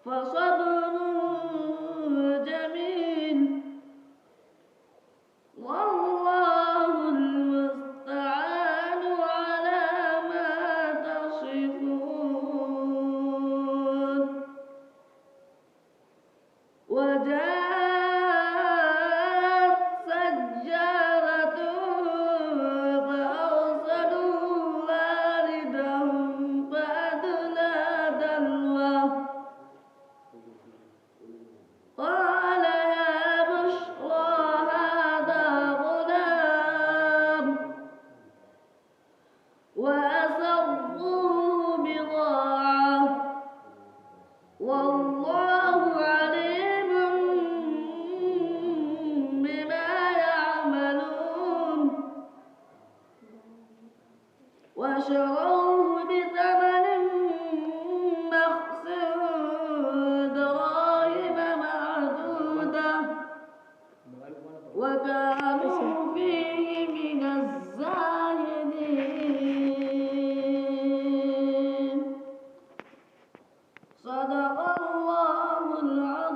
فصبر جميل والله المستعان على ما تصفون. وجاءت سجارة فأرسلوا واردهم فأدلى دلوه قال يا بشرى هذا غلام وأسروه بضاعة والله عليم بما يعملون. وشروه بثمن بخس دراهم معدودة وكانوا فيه من الزاهدين. صدق الله العظيم.